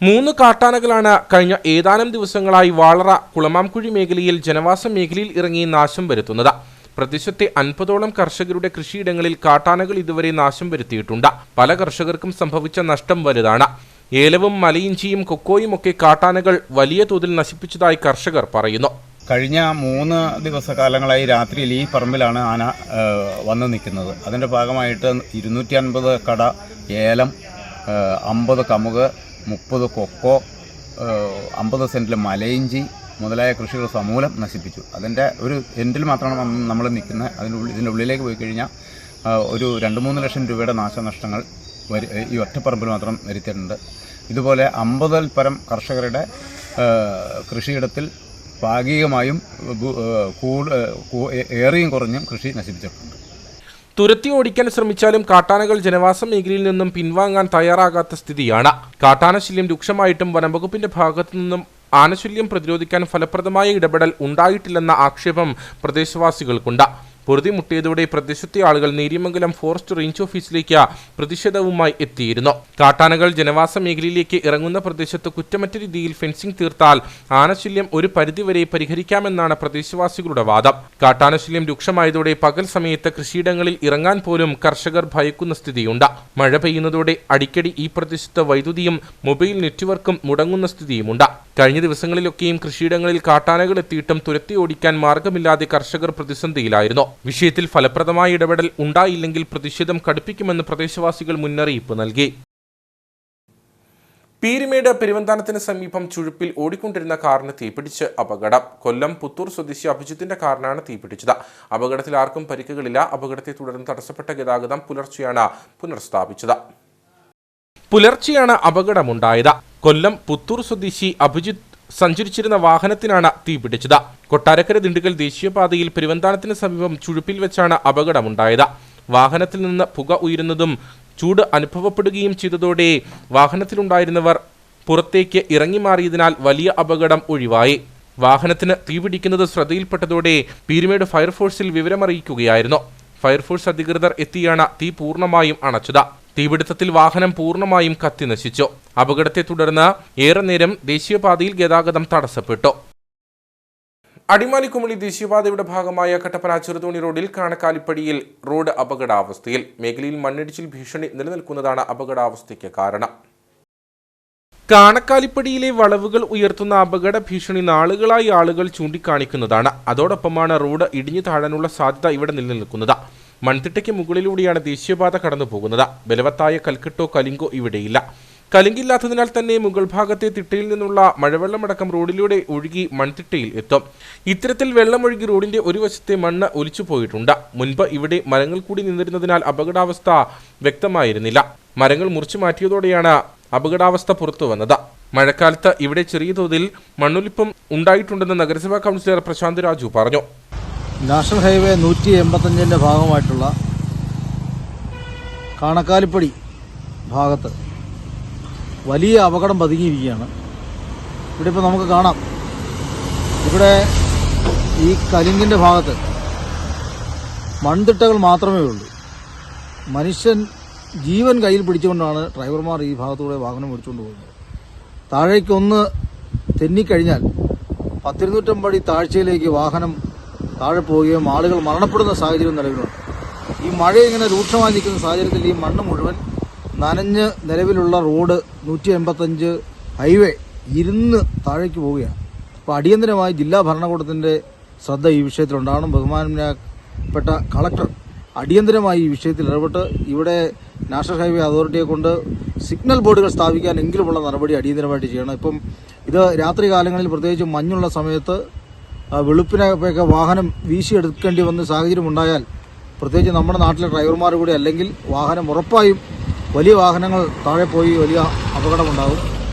3 കാട്ടാനകളാണ് കഴിഞ്ഞ ഏതാനും ദിവസങ്ങളായി വാളറ, കുളമാംകുഴി മേഖലയിൽ ജനവാസ മേഖലയിൽ ഇറങ്ങി നാശം വരുത്തുന്നത്. പ്രദേശത്തെ 50ഓളം കർഷകരുടെ കൃഷിയിടങ്ങളിൽ കാട്ടാനകൾ ഇതുവരെ നാശം വരുത്തിയിട്ടുണ്ട്. പല കർഷകർക്കും സംഭവിച്ച നഷ്ടം വലുതാണ്. ഏലവും മലയിഞ്ചിയും കൊക്കോയും ഒക്കെ കാട്ടാനകൾ വലിയ തോതിൽ നശിപ്പിച്ചതായി കർഷകർ പറയുന്നു. കഴിഞ്ഞ 3 ദിവസക്കാലങ്ങളായി രാത്രിയിൽ ഈ പറമ്പിലാണ് ആന വന്ന് നിൽക്കുന്നത്. അതിൻ്റെ ഭാഗമായിട്ട് 250 കട ഏലം, 50 കമുക്, 30 കൊക്കോ, 50 സെൻറ്റിൽ മലയിഞ്ചി മുതലായ കൃഷികൾ സമൂലം നശിപ്പിച്ചു. അതിൻ്റെ ഒരു എൻഡിൽ മാത്രമാണ് നമ്മൾ നിൽക്കുന്നത്. ഇതിൻ്റെ ഉള്ളിലേക്ക് പോയി കഴിഞ്ഞാൽ ഒരു 2-3 ലക്ഷം രൂപയുടെ നാശനഷ്ടങ്ങൾ ഈ ഒറ്റപ്പറമ്പിൽ മാത്രം വരുത്തിയിട്ടുണ്ട്. ഇതുപോലെ 50-ൽ പരം കർഷകരുടെ കൃഷിയിടത്തിൽ ഭാഗികമായും ഏറിയും കുറഞ്ഞും കൃഷി നശിപ്പിച്ചിട്ടുണ്ട്. തുരത്തി ഓടിക്കാൻ ശ്രമിച്ചാലും കാട്ടാനകൾ ജനവാസ മേഖലയിൽ നിന്നും പിൻവാങ്ങാൻ തയ്യാറാകാത്ത സ്ഥിതിയാണ്. കാട്ടാനശല്യം രൂക്ഷമായിട്ടും വനംവകുപ്പിന്റെ ഭാഗത്തു നിന്നും ആനശല്യം പ്രതിരോധിക്കാൻ ഫലപ്രദമായ ഇടപെടൽ ഉണ്ടായിട്ടില്ലെന്ന ആക്ഷേപം പ്രദേശവാസികൾക്കുണ്ട്. പൊറുതിമുട്ടിയതോടെ പ്രദേശത്തെ ആളുകൾ നേര്യമംഗലം ഫോറസ്റ്റ് റേഞ്ച് ഓഫീസിലേക്ക് പ്രതിഷേധവുമായി എത്തിയിരുന്നു. കാട്ടാനകൾ ജനവാസ മേഖലയിലേക്ക് ഇറങ്ങുന്ന പ്രദേശത്ത് കുറ്റമറ്റ രീതിയിൽ ഫെൻസിംഗ് തീർത്താൽ ആനശല്യം ഒരു പരിധിവരെ പരിഹരിക്കാമെന്നാണ് പ്രദേശവാസികളുടെ വാദം. കാട്ടാനശല്യം രൂക്ഷമായതോടെ പകൽ സമയത്ത് കൃഷിയിടങ്ങളിൽ ഇറങ്ങാൻ പോലും കർഷകർ ഭയക്കുന്ന സ്ഥിതിയുണ്ട്. മഴ പെയ്യുന്നതോടെ അടിക്കടി ഈ പ്രദേശത്ത് വൈദ്യുതിയും മൊബൈൽ നെറ്റ്വർക്കും മുടങ്ങുന്ന സ്ഥിതിയുമുണ്ട്. കഴിഞ്ഞ ദിവസങ്ങളിലൊക്കെയും കൃഷിയിടങ്ങളിൽ കാട്ടാനകൾ എത്തിയിട്ടും തുരത്തി ഓടിക്കാൻ മാർഗമില്ലാതെ കർഷകർ പ്രതിസന്ധിയിലായിരുന്നു. വിഷയത്തിൽ ഫലപ്രദമായ ഇടപെടൽ ഉണ്ടായില്ലെങ്കിൽ പ്രതിഷേധം കടുപ്പിക്കുമെന്ന് പ്രദേശവാസികൾ മുന്നറിയിപ്പ് നൽകി. പീരുമേട് പെരുവന്താനത്തിന് സമീപം ചുഴുപ്പിൽ ഓടിക്കൊണ്ടിരുന്ന കാറിന് തീപിടിച്ച് അപകടം. കൊല്ലം പുത്തൂർ സ്വദേശി അഭിജിത്തിന്റെ കാറിനാണ് തീപിടിച്ചത്. അപകടത്തിൽ ആർക്കും പരിക്കുകളില്ല. അപകടത്തെ തുടർന്ന് തടസ്സപ്പെട്ട ഗതാഗതം പുലർച്ചെയാണ് പുനഃസ്ഥാപിച്ചത്. പുലർച്ചെയാണ് അപകടമുണ്ടായത്. കൊല്ലം പുത്തൂർ സ്വദേശി അഭിജിത്ത് സഞ്ചരിച്ചിരുന്ന വാഹനത്തിനാണ് തീപിടിച്ചത്. കൊട്ടാരക്കര ദിണ്ടുകൽ ദേശീയപാതയിൽ പെരുവന്താനത്തിന് സമീപം ചുഴുപ്പിൽ വെച്ചാണ് അപകടമുണ്ടായത്. വാഹനത്തിൽ നിന്ന് പുക ഉയരുന്നതും ചൂട് അനുഭവപ്പെടുകയും ചെയ്തതോടെ വാഹനത്തിലുണ്ടായിരുന്നവർ പുറത്തേക്ക് ഇറങ്ങി മാറിയതിനാൽ വലിയ അപകടം ഒഴിവായി. വാഹനത്തിന് തീപിടിക്കുന്നത് ശ്രദ്ധയിൽപ്പെട്ടതോടെ പീരുമേട് ഫയർഫോഴ്സിൽ വിവരമറിയിക്കുകയായിരുന്നു. ഫയർഫോഴ്സ് അധികൃതർ എത്തിയാണ് തീ പൂർണ്ണമായും അണച്ചത്. തീപിടുത്തത്തിൽ വാഹനം പൂർണ്ണമായും കത്തിനശിച്ചു. അപകടത്തെ തുടർന്ന് ഏറെ നേരം ദേശീയപാതയിൽ ഗതാഗതം തടസ്സപ്പെട്ടു. അടിമാലി കുമളി ദേശീയപാതയുടെ ഭാഗമായ കട്ടപ്പന ചെറുതോണി റോഡിൽ കാണക്കാലിപ്പടിയിൽ റോഡ് അപകടാവസ്ഥയിൽ. മേഖലയിൽ മണ്ണിടിച്ചിൽ ഭീഷണി നിലനിൽക്കുന്നതാണ് അപകടാവസ്ഥയ്ക്ക് കാരണം. കാണക്കാലിപ്പടിയിലെ വളവുകൾ ഉയർത്തുന്ന അപകട ഭീഷണി നാളുകളായി ആളുകൾ ചൂണ്ടിക്കാണിക്കുന്നതാണ്. അതോടൊപ്പമാണ് റോഡ് ഇടിഞ്ഞു താഴാനുള്ള സാധ്യത ഇവിടെ നിലനിൽക്കുന്നത്. മൺതിട്ടയ്ക്ക് മുകളിലൂടെയാണ് ദേശീയപാത കടന്നു പോകുന്നത്. ബലവത്തായ കൽക്കെട്ടോ കലിങ്കോ ഇവിടെയില്ല. കലിങ്കില്ലാത്തതിനാൽ തന്നെ മുകൾ ഭാഗത്തെ തിട്ടയിൽ നിന്നുള്ള മഴവെള്ളമടക്കം റോഡിലൂടെ ഒഴുകി മൺതിട്ടയിൽ എത്തും. ഇത്തരത്തിൽ വെള്ളമൊഴുകി റോഡിന്റെ ഒരു വശത്തെ മണ്ണ് ഒലിച്ചു പോയിട്ടുണ്ട്. മുൻപ് ഇവിടെ മരങ്ങൾ കൂടി നിന്നിരുന്നതിനാൽ അപകടാവസ്ഥ വ്യക്തമായിരുന്നില്ല. മരങ്ങൾ മുറിച്ചു മാറ്റിയതോടെയാണ് അപകടാവസ്ഥ പുറത്തു വന്നത്. മഴക്കാലത്ത് ഇവിടെ ചെറിയ തോതിൽ മണ്ണൊലിപ്പും ഉണ്ടായിട്ടുണ്ടെന്ന് നഗരസഭാ കൗൺസിലർ പ്രശാന്ത് രാജു പറഞ്ഞു. നാഷണൽ ഹൈവേ 185-ന്റെ ഭാഗമായിട്ടുള്ള കാണക്കാലിപ്പടി ഭാഗത്ത് വലിയ അപകടം പതുങ്ങിയിരിക്കുകയാണ്. ഇവിടെ ഇപ്പോൾ നമുക്ക് കാണാം, ഇവിടെ ഈ കലിങ്കിൻ്റെ ഭാഗത്ത് മൺതിട്ടകൾ മാത്രമേ ഉള്ളൂ. മനുഷ്യൻ ജീവൻ കയ്യിൽ പിടിച്ചുകൊണ്ടാണ് ഡ്രൈവർമാർ ഈ ഭാഗത്തൂടെ വാഹനം ഓടിച്ചുകൊണ്ട് പോകുന്നത്. താഴേക്കൊന്ന് തെന്നിക്കഴിഞ്ഞാൽ 10-250 അടി താഴ്ചയിലേക്ക് വാഹനം താഴെ പോവുകയും ആളുകൾ മരണപ്പെടുന്ന സാഹചര്യം നിലവിലുണ്ട്. ഈ മഴ ഇങ്ങനെ രൂക്ഷമായി നിൽക്കുന്ന സാഹചര്യത്തിൽ ഈ മണ്ണ് മുഴുവൻ നനഞ്ഞ് നിലവിലുള്ള റോഡ് 185 ഹൈവേ ഇരുന്ന് താഴേക്ക് പോവുകയാണ്. അപ്പോൾ അടിയന്തരമായി ജില്ലാ ഭരണകൂടത്തിൻ്റെ ശ്രദ്ധ ഈ വിഷയത്തിലുണ്ടാകണം. ബഹുമാനപ്പെട്ട കളക്ടർ അടിയന്തരമായി ഈ വിഷയത്തിൽ ഇടപെട്ട് ഇവിടെ നാഷണൽ ഹൈവേ അതോറിറ്റിയെ കൊണ്ട് സിഗ്നൽ ബോർഡുകൾ സ്ഥാപിക്കാനെങ്കിലുമുള്ള നടപടി അടിയന്തരമായിട്ട് ചെയ്യണം. ഇപ്പം ഇത് രാത്രി കാലങ്ങളിൽ പ്രത്യേകിച്ച് മഞ്ഞുള്ള സമയത്ത് വെളുപ്പിനൊക്കെ വാഹനം വീശിയെടുക്കേണ്ടി വന്ന സാഹചര്യം ഉണ്ടായാൽ, പ്രത്യേകിച്ച് നമ്മുടെ നാട്ടിലെ ഡ്രൈവർമാർ കൂടി അല്ലെങ്കിൽ വാഹനം ഉറപ്പായും വലിയ വാഹനങ്ങൾ താഴെ പോയി വലിയ അപകടമുണ്ടാകും.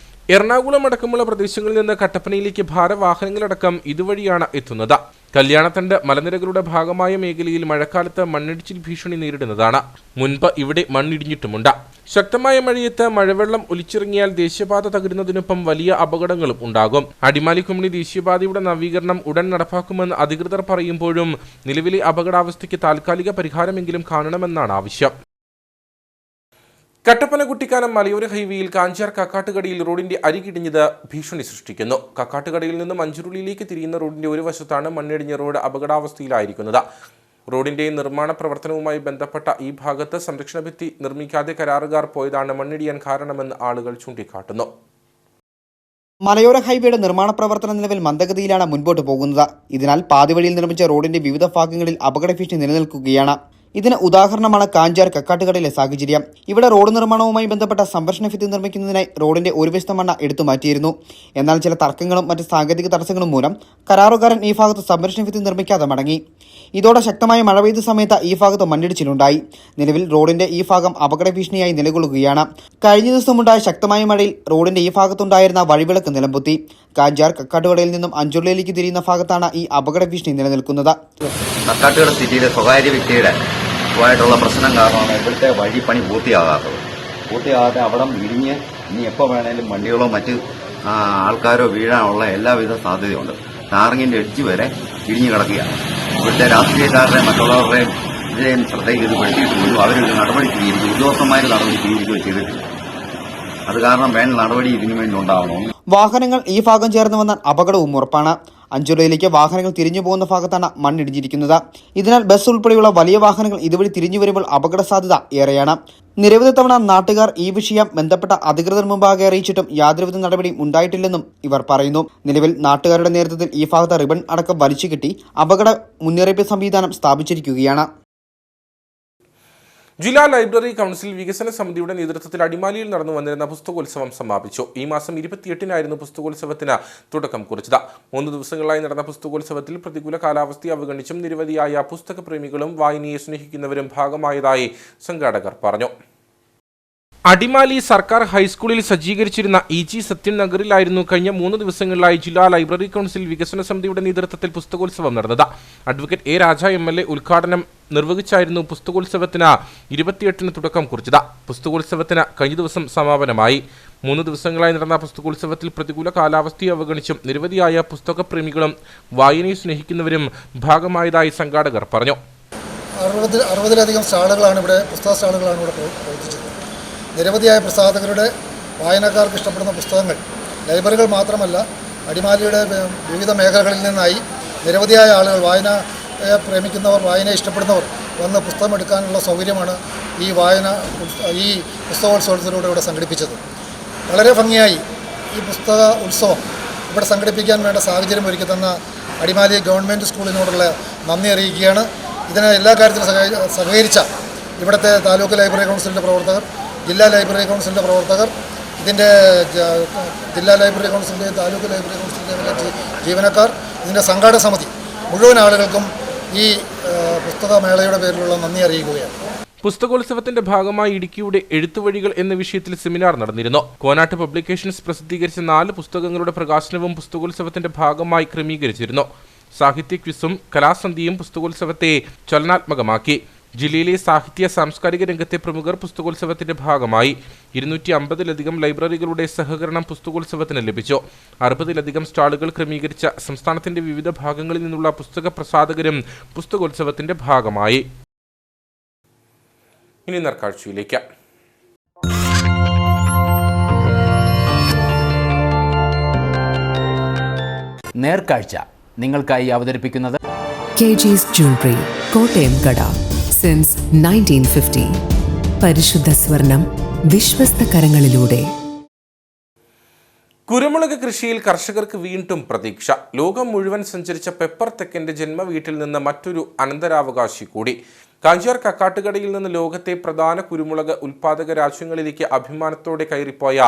എറണാകുളം അടക്കമുള്ള പ്രദേശങ്ങളിൽ നിന്ന് കട്ടപ്പനയിലേക്ക് ഭാരവാഹനങ്ങളടക്കം ഇതുവഴിയാണ് എത്തുന്നത്. കല്യാണത്തണ്ട് മലനിരകളുടെ ഭാഗമായ മേഖലയിൽ മഴക്കാലത്ത് മണ്ണിടിച്ചിൽ ഭീഷണി നേരിടുന്നതാണ്. മുൻപ് ഇവിടെ മണ്ണിടിഞ്ഞിട്ടുമുണ്ട്. ശക്തമായ മഴയത്ത് മഴവെള്ളം ഒലിച്ചിറങ്ങിയാൽ ദേശീയപാത തകരുന്നതിനൊപ്പം വലിയ അപകടങ്ങളും ഉണ്ടാകും. അടിമാലി കുമളി ദേശീയപാതയുടെ നവീകരണം ഉടൻ നടപ്പാക്കുമെന്ന് അധികൃതർ പറയുമ്പോഴും നിലവിലെ അപകടാവസ്ഥയ്ക്ക് താൽക്കാലിക പരിഹാരമെങ്കിലും കാണണമെന്നാണ് ആവശ്യം. കട്ടപ്പന കുട്ടിക്കാനം മലയോര ഹൈവേയിൽ കാഞ്ചാർ കക്കാട്ടുകടയിൽ റോഡിന്റെ അരികിടിഞ്ഞത് ഭീഷണി സൃഷ്ടിക്കുന്നു. കക്കാട്ടുകടയിൽ നിന്നും അഞ്ചുരുളിയിലേക്ക് തിരിയുന്ന റോഡിന്റെ ഒരു വശത്താണ് മണ്ണിടിഞ്ഞ റോഡ് അപകടാവസ്ഥയിലായിരിക്കുന്നത്. റോഡിന്റെ നിർമ്മാണ പ്രവർത്തനവുമായി ബന്ധപ്പെട്ട ഈ ഭാഗത്ത് സംരക്ഷണ ഭിത്തി നിർമ്മിക്കാതെ കരാറുകാർ പോയതാണ് മണ്ണിടിയാൻ കാരണമെന്ന് ആളുകൾ ചൂണ്ടിക്കാട്ടുന്നു. മലയോര ഹൈവേയുടെ നിർമ്മാണ പ്രവർത്തന നിലവിൽ മന്ദഗതിയിലാണ് മുൻപോട്ട് പോകുന്നത്. ഇതിനാൽ പാതിവഴിയിൽ നിർമ്മിച്ച റോഡിന്റെ വിവിധ ഭാഗങ്ങളിൽ അപകട ഭീഷണി നിലനിൽക്കുകയാണ്. ഇതിന് ഉദാഹരണമാണ് കാഞ്ചാർ കക്കാട്ടുകടയിലെ സാഹചര്യം. ഇവിടെ റോഡ് നിർമ്മാണവുമായി ബന്ധപ്പെട്ട സംരക്ഷണ ഭിത്തി നിർമ്മിക്കുന്നതിനായി റോഡിന്റെ ഒരു വശത്തെ മണ്ണ് എടുത്തു മാറ്റിയിരുന്നു. എന്നാൽ ചില തർക്കങ്ങളും മറ്റ് സാങ്കേതിക തടസ്സങ്ങളും മൂലം കരാറുകാരൻ ഈ ഭാഗത്ത് സംരക്ഷണ ഭിത്തി നിർമ്മിക്കാതെ മടങ്ങി. ഇതോടെ ശക്തമായ മഴ പെയ്ത സമയത്ത് ഈ ഭാഗത്ത് മണ്ണിടിച്ചിലുണ്ടായി. നിലവിൽ റോഡിന്റെ ഈ ഭാഗം അപകട ഭീഷണിയായി നിലകൊള്ളുകയാണ്. കഴിഞ്ഞ ദിവസമുണ്ടായ ശക്തമായ മഴയിൽ റോഡിന്റെ ഈ ഭാഗത്തുണ്ടായിരുന്ന വഴിവിളക്ക് നിലംപൊത്തി. കാഞ്ചാർ കക്കാട്ടുകടയിൽ നിന്നും അഞ്ചുരുളിയിലേക്ക് തിരിയുന്ന ഭാഗത്താണ് ഈ അപകട ഭീഷണി നിലനിൽക്കുന്നത്. കക്കാട്ടുകട സിറ്റിയിലെ സ്വകാര്യ വ്യക്തിയുടെ ായിട്ടുള്ള പ്രശ്നം കാരണമാണ് ഇവിടുത്തെ വഴിപ്പണി പൂർത്തിയാകാതെ അവിടം ഇടിഞ്ഞ് ഇനി എപ്പോൾ വേണേലും വണ്ടികളോ മറ്റ് ആൾക്കാരോ വീഴാനുള്ള എല്ലാവിധ സാധ്യതയുണ്ട്. ടാറിങ്ങിന്റെ എഡ്ജ് വരെ ഇടിഞ്ഞു കിടക്കുകയാണ്. ഇവിടുത്തെ രാഷ്ട്രീയക്കാരുടെയും മറ്റുള്ളവരുടെയും ശ്രദ്ധയ്ക്ക് ഇത് പെടുത്തിയിട്ട് പോലും അവരൊരു നടപടി സ്വീകരിക്കും, ഉദ്യോഗസ്ഥന്മാർ നടപടി സ്വീകരിക്കുകയോ ചെയ്തിട്ടില്ല. അത് കാരണം വേണ്ട നടപടി ഇതിനു വേണ്ടി ഉണ്ടാവണം. വാഹനങ്ങൾ ഈ ഭാഗം ചേർന്ന് വന്നാൽ അപകടവും ഉറപ്പാണ്. അഞ്ചുരുളിയിലേക്ക് വാഹനങ്ങൾ തിരിഞ്ഞു പോകുന്ന ഭാഗത്താണ് മണ്ണിടിഞ്ഞിരിക്കുന്നത്. ഇതിനാൽ ബസ് ഉൾപ്പെടെയുള്ള വലിയ വാഹനങ്ങൾ ഇതുവഴി തിരിഞ്ഞു വരുമ്പോൾ അപകട സാധ്യത ഏറെയാണ്. നിരവധി തവണ നാട്ടുകാർ ഈ വിഷയം ബന്ധപ്പെട്ട അധികൃതർ മുമ്പാകെ അറിയിച്ചിട്ടും യാതൊരുവിധ നടപടിയും ഉണ്ടായിട്ടില്ലെന്നും ഇവർ പറയുന്നു. നിലവിൽ നാട്ടുകാരുടെ നേതൃത്വത്തിൽ ഈ ഭാഗത്ത് റിബൺ അടക്കം വലിച്ചുകെട്ടി അപകട മുന്നറിയിപ്പ് സംവിധാനം സ്ഥാപിച്ചിരിക്കുകയാണ്. ജില്ലാ ലൈബ്രറി കൗൺസിൽ വികസന സമിതിയുടെ നേതൃത്വത്തിൽ അടിമാലിയിൽ നടന്നു വന്നിരുന്ന പുസ്തകോത്സവം സമാപിച്ചു. ഈ മാസം 28-നായിരുന്നു പുസ്തകോത്സവത്തിന് തുടക്കം കുറിച്ചത്. 3 ദിവസങ്ങളായി നടന്ന പുസ്തകോത്സവത്തിൽ പ്രതികൂല കാലാവസ്ഥയെ അവഗണിച്ചും നിരവധിയായ പുസ്തക പ്രേമികളും വായനയെ സ്നേഹിക്കുന്നവരും ഭാഗമായതായി സംഘാടകർ പറഞ്ഞു. അടിമാലി സർക്കാർ ഹൈസ്കൂളിൽ സജ്ജീകരിച്ചിരുന്ന EG സത്യൻ നഗറിലായിരുന്നു കഴിഞ്ഞ 3 ദിവസങ്ങളിലായി ജില്ലാ ലൈബ്രറി കൗൺസിൽ വികസന സമിതിയുടെ നേതൃത്വത്തിൽ പുസ്തകോത്സവം നടന്നത്. Advocate A. രാജ MLA ഉദ്ഘാടനം നിർവഹിച്ചായിരുന്നു പുസ്തകോത്സവത്തിന് 28-ന് തുടക്കം കുറിച്ചത്. പുസ്തകോത്സവത്തിന് കഴിഞ്ഞ ദിവസം സമാപനമായി. 3 ദിവസങ്ങളായി നടന്ന പുസ്തകോത്സവത്തിൽ പ്രതികൂല കാലാവസ്ഥയെ അവഗണിച്ചും നിരവധിയായ പുസ്തകപ്രേമികളും വായനയെ സ്നേഹിക്കുന്നവരും ഭാഗമായതായി സംഘാടകർ പറഞ്ഞു. 60-ലധികം സ്റ്റാളുകളാണ് ഇവിടെ, പുസ്തക സ്റ്റാളുകളാണ് ഇവിടെ പ്രവർത്തിച്ചത്. നിരവധിയായ പ്രസാധകരുടെ വായനക്കാർക്ക് ഇഷ്ടപ്പെടുന്ന പുസ്തകങ്ങൾ, ലൈബ്രറികൾ മാത്രമല്ല, അടിമാലിയുടെ വിവിധ മേഖലകളിൽ നിന്നായി നിരവധിയായ ആളുകൾ, വായനയെ പ്രേമിക്കുന്നവർ, വായനയെ ഇഷ്ടപ്പെടുന്നവർ വന്ന് പുസ്തകം എടുക്കാനുള്ള സൗകര്യമാണ് ഈ പുസ്തകോത്സവത്തിലൂടെ ഇവിടെ സംഘടിപ്പിച്ചത്. വളരെ ഭംഗിയായി ഈ പുസ്തക ഉത്സവം ഇവിടെ സംഘടിപ്പിക്കാൻ വേണ്ട സാഹചര്യം ഒരുക്കി തന്ന അടിമാലി ഗവൺമെൻറ് സ്കൂളിനോടുള്ള നന്ദി അറിയിക്കുകയാണ്. ഇതിന് എല്ലാ കാര്യത്തിലും സഹകരിച്ച ഇവിടുത്തെ താലൂക്ക് ലൈബ്രറി കൗൺസിലിൻ്റെ പ്രവർത്തകർ, ജില്ലാ ലൈബ്രറി കൗൺസിലിൻ്റെ പ്രവർത്തകർ, ഇതിൻ്റെ ജില്ലാ ലൈബ്രറി കൗൺസിലിൻ്റെ, താലൂക്ക് ലൈബ്രറി കൗൺസിലിൻ്റെ ജീവനക്കാർ, ഇതിൻ്റെ സംഘാടക സമിതി മുഴുവൻ ആളുകൾക്കും ഈ പുസ്തകമേളയുടെ പേരിലുള്ള നന്ദി അറിയിക്കുകയാണ്. പുസ്തകോത്സവത്തിന്റെ ഭാഗമായി ഇടുക്കിയുടെ എഴുത്തുവഴികൾ എന്ന വിഷയത്തിൽ സെമിനാർ നടന്നിരുന്നു. കോനാട്ട് പബ്ലിക്കേഷൻസ് പ്രസിദ്ധീകരിച്ച 4 പുസ്തകങ്ങളുടെ പ്രകാശനവും പുസ്തകോത്സവത്തിന്റെ ഭാഗമായി ക്രമീകരിച്ചിരുന്നു. സാഹിത്യ ക്വിസും കലാസന്ധ്യയും പുസ്തകോത്സവത്തെ ചലനാത്മകമാക്കി. ജില്ലയിലെ സാഹിത്യ സാംസ്കാരിക രംഗത്തെ പ്രമുഖർ പുസ്തകോത്സവത്തിന്റെ ഭാഗമായി. 250-ലധികം ലൈബ്രറികളുടെ സഹകരണം പുസ്തകോത്സവത്തിന് ലഭിച്ചു. 60-ലധികം സ്റ്റാളുകൾ ക്രമീകരിച്ച സംസ്ഥാനത്തിന്റെ വിവിധ ഭാഗങ്ങളിൽ നിന്നുള്ള പുസ്തക പ്രസാധകരും പുസ്തകോത്സവത്തിന്റെ ഭാഗമായി. ഇനി നേർക്കാഴ്ചയിലേക്ക്. നേർക്കാഴ്ച നിങ്ങൾക്കായി അവതരിപ്പിക്കുന്നത് കെജിസ് ജ്വല്ലറി, കോട്ടയം കട. സിൻസ് 1950. പരിശുദ്ധ സ്വർണം വിശ്വസ്ത കരങ്ങളിലൂടെ. കുരുമുളക് കൃഷിയിൽ കർഷകർക്ക് വീണ്ടും പ്രതീക്ഷ. ലോകം മുഴുവൻ സഞ്ചരിച്ച പെപ്പർ തെക്കന്റെ ജന്മവീട്ടിൽ നിന്ന് മറ്റൊരു അനന്തരാവകാശി കൂടി. കാഞ്ചാർ കക്കാട്ടുകടയിൽ നിന്ന് ലോകത്തെ പ്രധാന കുരുമുളക് ഉൽപാദക രാജ്യങ്ങളിലേക്ക് അഭിമാനത്തോടെ കയറിപ്പോയ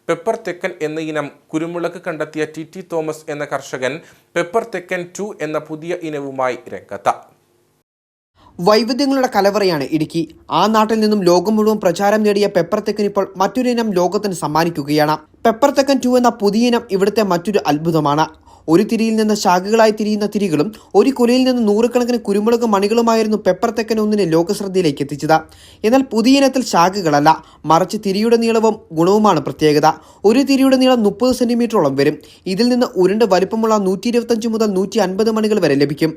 പെപ്പർ തെക്കൻ എന്ന ഇനം കുരുമുളക് കണ്ടെത്തിയ ടി തോമസ് എന്ന കർഷകൻ പെപ്പർ തെക്കൻ 2 എന്ന പുതിയ ഇനവുമായി രംഗത്ത്. വൈവിധ്യങ്ങളുടെ കലവറയാണ് ഇടുക്കി. ആ നാട്ടിൽ നിന്നും ലോകം മുഴുവൻ പ്രചാരം നേടിയ പെപ്പർ തെക്കൻ ഇപ്പോൾ മറ്റൊരു ഇനം ലോകത്തിന് സമ്മാനിക്കുകയാണ്. പെപ്പർ തെക്കൻ 2 എന്ന പുതിയ ഇനം ഇവിടുത്തെ മറ്റൊരു അത്ഭുതമാണ്. ഒരു തിരിയിൽ നിന്ന് ശാഖകളായി തിരിയുന്ന തിരികളും ഒരു കുലയിൽ നിന്ന് 100 കുരുമുളക് മണികളുമായിരുന്നു പെപ്പർ തെക്കൻ 1 ലോകശ്രദ്ധയിലേക്ക് എത്തിച്ചത്. എന്നാൽ പുതിയ ഇനത്തിൽ ശാഖകളല്ല, മറിച്ച് തിരിയുടെ നീളവും ഗുണവുമാണ് പ്രത്യേകത. ഒരു തിരിയുടെ നീളം 30 സെന്റിമീറ്ററോളം വരും. ഇതിൽ നിന്ന് ഉരുണ്ട് വലിപ്പമുള്ള 125 മുതൽ 150 മണികൾ വരെ ലഭിക്കും.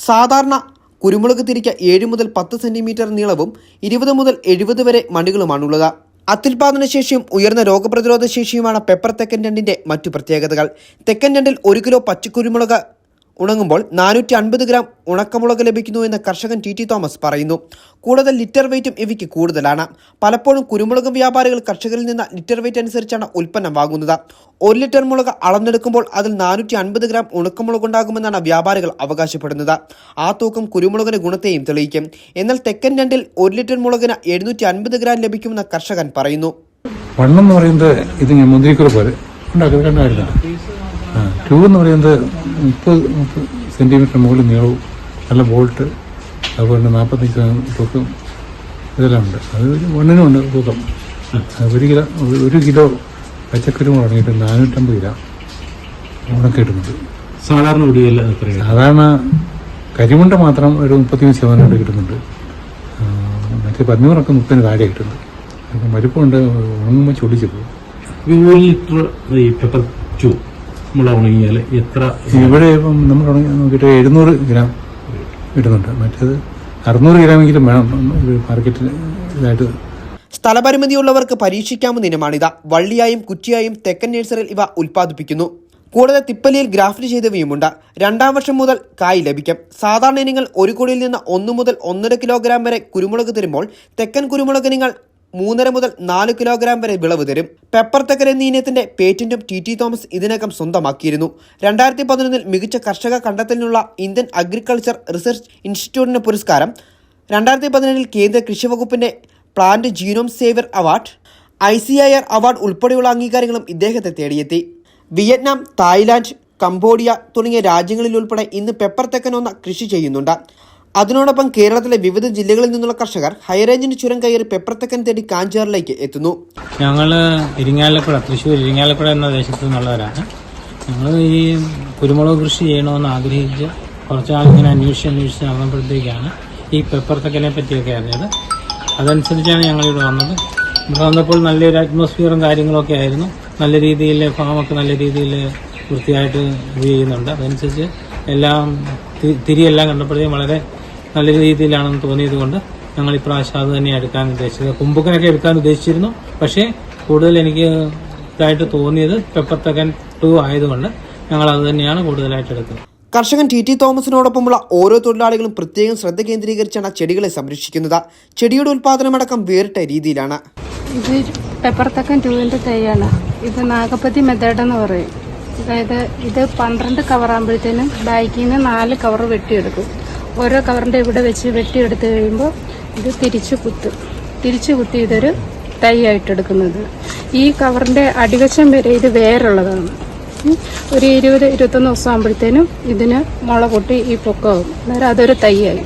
സാധാരണ കുരുമുളക് തിരിക്ക് 7 മുതൽ 10 സെന്റിമീറ്റർ നീളവും 20 മുതൽ 70 വരെ മണികളുമാണുള്ളത്. അത്യുൽപാദന ശേഷിയും ഉയർന്ന രോഗപ്രതിരോധ ശേഷിയുമാണ് പെപ്പർ തെക്കൻ 2ന്റെ മറ്റു പ്രത്യേകതകൾ. തെക്കൻ 2ൽ 1 കിലോ പച്ചക്കുരുമുളക് ഉണങ്ങുമ്പോൾ 450 ഗ്രാം ഉണക്കമുളക് ലഭിക്കുന്നു എന്ന് കർഷകൻ ടി തോമസ് പറയുന്നു. കൂടുതൽ ലിറ്റർ വെയിറ്റും ഇവയ്ക്ക് കൂടുതലാണ്. പലപ്പോഴും കുരുമുളക് വ്യാപാരികൾ കർഷകരിൽ നിന്ന് ലിറ്റർ വെയിറ്റ് അനുസരിച്ചാണ് ഉൽപ്പന്നം വാങ്ങുന്നത്. 1 ലിറ്റർ മുളക് അളന്നെടുക്കുമ്പോൾ അതിൽ 450 ഗ്രാം ഉണക്കമുളകുണ്ടാകുമെന്നാണ് വ്യാപാരികൾ അവകാശപ്പെടുന്നത്. ആ തൂക്കം കുരുമുളകിന് ഗുണത്തെയും തെളിയിക്കും. എന്നാൽ തെക്കൻ 2ൽ 1 ലിറ്റർ മുളകിന് 750 ഗ്രാം ലഭിക്കുമെന്ന് കർഷകൻ പറയുന്നു. വണ്ണം എന്ന് പറയുന്നത് ഇത് മുന്തിരിക്കുറ പോലെ കണ്ടായിരുന്നു. 2 എന്ന് പറയുന്നത് 30 സെന്റിമീറ്റർ മുകളിൽ നീളവും നല്ല ബോൾട്ട്, അതുപോലെ 45 തൂക്കം ഇതെല്ലാം ഉണ്ട്. അത് മണ്ണിനുമുണ്ട് തൂക്കം. 1 കിലോ പച്ചക്കറികൾ അടങ്ങിയിട്ട് 450 ഗ്രാം ഉണക്ക കിട്ടുന്നുണ്ട്. സാധാരണ കരിമുണ്ട മാത്രം ഒരു 35% കിട്ടുന്നുണ്ട്. മറ്റേ പന്നിമുറക്ക് 30 താഴെ കിട്ടുന്നുണ്ട്. മരുപ്പുണ്ട്, ഉണങ്ങുമ്പോൾ ചൊടിച്ചു പോകും. 1 ലിറ്റർ ഈ പെപ്പർ 2 ഉണങ്ങിയാൽ എത്ര? ഇവിടെ ഇപ്പം നമ്മൾ ഉണങ്ങി നോക്കിയിട്ട് 700 ഗ്രാം കിട്ടുന്നുണ്ട്. മറ്റേത് 600 ഗ്രാമെങ്കിലും വേണം മാർക്കറ്റിൽ ഇതായിട്ട്. സ്ഥലപരിമിതിയുള്ളവർക്ക് പരീക്ഷിക്കാവുന്ന ഇനമാണിത്. വള്ളിയായും കുറ്റിയായും തെക്കൻ നഴ്സറിയിൽ ഇവ ഉൽപ്പാദിപ്പിക്കുന്നു. കൂടാതെ തിപ്പലിയിൽ ഗ്രാഫ്റ്റ് ചെയ്തവയുമുണ്ട്. 2ാം വർഷം മുതൽ കായ് ലഭിക്കും. സാധാരണ ഇനങ്ങൾ ഒരു കുടിയിൽ നിന്ന് 1 മുതൽ 1.5 കിലോഗ്രാം വരെ കുരുമുളക് തരുമ്പോൾ തെക്കൻ കുരുമുളക് ഇനങ്ങൾ 3.5 മുതൽ 4 കിലോഗ്രാം വരെ വിളവ് തരും. പെപ്പർ തെക്കൻ എന്ന ഇനത്തിന്റെ പേറ്റന്റും ടി തോമസ് ഇതിനകം സ്വന്തമാക്കിയിരുന്നു. 2011 മികച്ച കർഷക കണ്ടെത്തലിനുള്ള ഇന്ത്യൻ അഗ്രികൾച്ചർ റിസർച്ച് ഇൻസ്റ്റിറ്റ്യൂട്ടിന് പുരസ്കാരം, 2017 കേന്ദ്ര കൃഷി വകുപ്പിന്റെ plant genome saver award, ICAR award ഉൾപ്പെടെയുള്ള അംഗീകാരങ്ങളും ഇദ്ദേഹത്തെ തേടിയെത്തി. വിയറ്റ്നാം, തായ്ലാന്റ്, കംബോഡിയ തുടങ്ങിയ രാജ്യങ്ങളിൽ ഉൾപ്പെടെ ഇന്ന് പെപ്പർ തെക്കൻ 1 കൃഷി ചെയ്യുന്നുണ്ട്. അതിനോടൊപ്പം കേരളത്തിലെ വിവിധ ജില്ലകളിൽ നിന്നുള്ള കർഷകർ ഹൈറേഞ്ചിന് ചുരം കയറി പെപ്പർ തെക്കൻ തേടി കാഞ്ചാറിലേക്ക് എത്തുന്നു. ഞങ്ങൾ ഇരിങ്ങാലക്കുട, തൃശ്ശൂർ ഇരിങ്ങാലക്കുട എന്ന ദേശത്തു നിന്നുള്ളവരാണ്. ഞങ്ങൾ ഈ കുരുമുളക് കൃഷി ചെയ്യണമെന്ന് ആഗ്രഹിച്ച് കുറച്ചാളിങ്ങനെ അന്വേഷിച്ച് നടന്നപ്പോഴത്തേക്കാണ് ഈ പെപ്പർ തെക്കനെ പറ്റിയൊക്കെ അറിഞ്ഞത്. അതനുസരിച്ചാണ് ഞങ്ങളിവിടെ വന്നത്. ഇവിടെ വന്നപ്പോൾ നല്ലൊരു അറ്റ്മോസ്ഫിയറും കാര്യങ്ങളൊക്കെ ആയിരുന്നു. നല്ല രീതിയിൽ ഫാമൊക്കെ നല്ല രീതിയിൽ വൃത്തിയായിട്ട് ഇത് ചെയ്യുന്നുണ്ട്. അതനുസരിച്ച് എല്ലാം തിരിയെല്ലാം കണ്ടപ്പോഴത്തേക്കും വളരെ നല്ല രീതിയിലാണെന്ന് തോന്നിയത് കൊണ്ട് ഞങ്ങൾ ഇപ്രാവശ്യം അത് തന്നെയാണ് എടുക്കാൻ ഉദ്ദേശിച്ചത്. കുമ്പുക്കനൊക്കെ എടുക്കാൻ ഉദ്ദേശിച്ചിരുന്നു, പക്ഷേ കൂടുതൽ എനിക്ക് ഇതായിട്ട് തോന്നിയത് പെപ്പർ തെക്കൻ 2 ആയതുകൊണ്ട് ഞങ്ങൾ അത് തന്നെയാണ് കൂടുതലായിട്ട് എടുക്കുന്നത്. കർഷകൻ ടി തോമസിനോടൊപ്പമുള്ള ഓരോ തൊഴിലാളികളും പ്രത്യേകം ശ്രദ്ധ കേന്ദ്രീകരിച്ചാണ് ചെടികളെ സംരക്ഷിക്കുന്നത്. ചെടിയുടെ ഉൽപാദനമടക്കം വേറിട്ട രീതിയിലാണ്. ഇത് പെപ്പർ തെക്കൻ 2ന്റെ തൈയാണ്. ഇത് നാഗപ്പതി മെത്തേഡ് എന്ന് പറയും. അതായത് ഇത് 12 കവറാകുമ്പോഴത്തേനും ബാക്കിൽ നിന്ന് 4 കവർ വെട്ടിയെടുക്കും. ഓരോ കവറിന്റെ ഇവിടെ വെച്ച് വെട്ടിയെടുത്ത് കഴിയുമ്പോൾ ഇത് തിരിച്ചു കുത്തി ഇതൊരു തൈ ആയിട്ട് എടുക്കുന്നത്. ഈ കവറിന്റെ അടിവശം വരെ ഇത് വേറുള്ളതാണ്. ഒരു 20-21 ദിവസം ആകുമ്പോഴത്തേനും ഇതിന് മുള പൊട്ടി ഈ പൊക്കമാകും. അന്നേരം അതൊരു തൈയായി.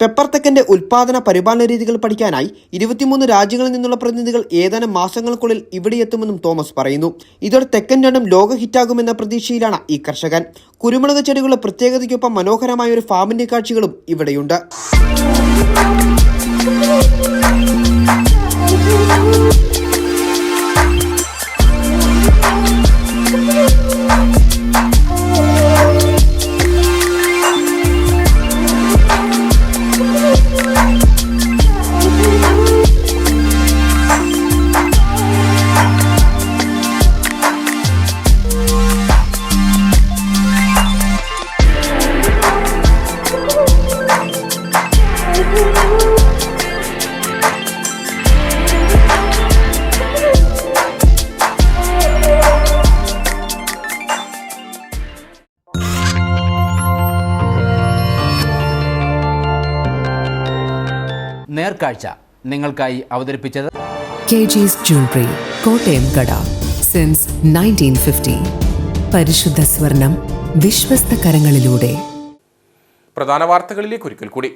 പെപ്പർ തെക്കന്റെ ഉൽപാദന പരിപാലന രീതികൾ പഠിക്കാനായി 23 രാജ്യങ്ങളിൽ നിന്നുള്ള പ്രതിനിധികൾ ഏതാനും മാസങ്ങൾക്കുള്ളിൽ ഇവിടെ എത്തുമെന്നും തോമസ് പറയുന്നു. ഇതോടെ തെക്കൻ രണ്ടും ലോക ഹിറ്റാകുമെന്ന പ്രതീക്ഷയിലാണ് ഈ കർഷകൻ. കുരുമുളക് ചെടികളുടെ പ്രത്യേകതയ്ക്കൊപ്പം മനോഹരമായ ഒരു ഫാമിന്റെ കാഴ്ചകളും ഇവിടെയുണ്ട്. നേർക്കാഴ്ച നിങ്ങൾക്കായി അവതരിപ്പിച്ചത് KG's Jewelry, കോട്ടയം കട. സിൻസ് 1950. പരിശുദ്ധ സ്വർണം വിശ്വസ്ത കരങ്ങളിലൂടെ. പ്രധാന വാർത്തകളിലേക്ക് ഒരിക്കൽ കൂടി.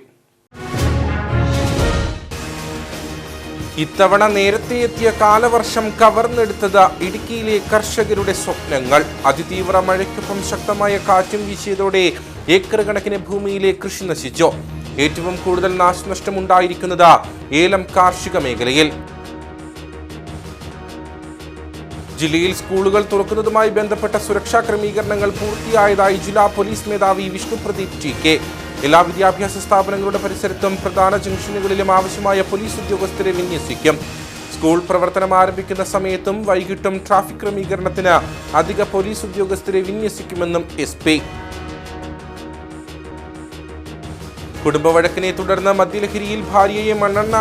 ഇത്തവണ നേരത്തെ എത്തിയ കാലവർഷം കവർന്നെടുത്തത് ഇടുക്കിയിലെ കർഷകരുടെ സ്വപ്നങ്ങൾ. അതിതീവ്ര മഴയ്ക്കൊപ്പം ശക്തമായ കാറ്റും വീശിയതോടെ ഏക്കർ കണക്കിന് ഭൂമിയിലെ കൃഷി നശിച്ചു. ഏറ്റവും കൂടുതൽ നാശനഷ്ടമുണ്ടായിരിക്കുന്നത് ഏലം കാർഷിക മേഖലയിൽ. ജില്ലയിൽ സ്കൂളുകൾ തുറക്കുന്നതുമായി ബന്ധപ്പെട്ട സുരക്ഷാ ക്രമീകരണങ്ങൾ പൂർത്തിയായതായി ജില്ലാ പോലീസ് മേധാവി വിഷ്ണുപ്രദീപ് TK. എല്ലാ വിദ്യാഭ്യാസ സ്ഥാപനങ്ങളുടെ പരിസരത്തും പ്രധാന ജംഗ്ഷനുകളിലും ആവശ്യമായ പോലീസ് ഉദ്യോഗസ്ഥരെ വിന്യസിക്കും. സ്കൂൾ പ്രവർത്തനം ആരംഭിക്കുന്ന സമയത്തും വൈകിട്ടും ട്രാഫിക് ക്രമീകരണത്തിന് അധിക പോലീസ് ഉദ്യോഗസ്ഥരെ വിന്യസിക്കുമെന്നും SP. കുടുംബവഴക്കിനെ തുടർന്ന് മദ്യലഹരിയിൽ ഭാര്യയെ മണ്ണെണ്ണ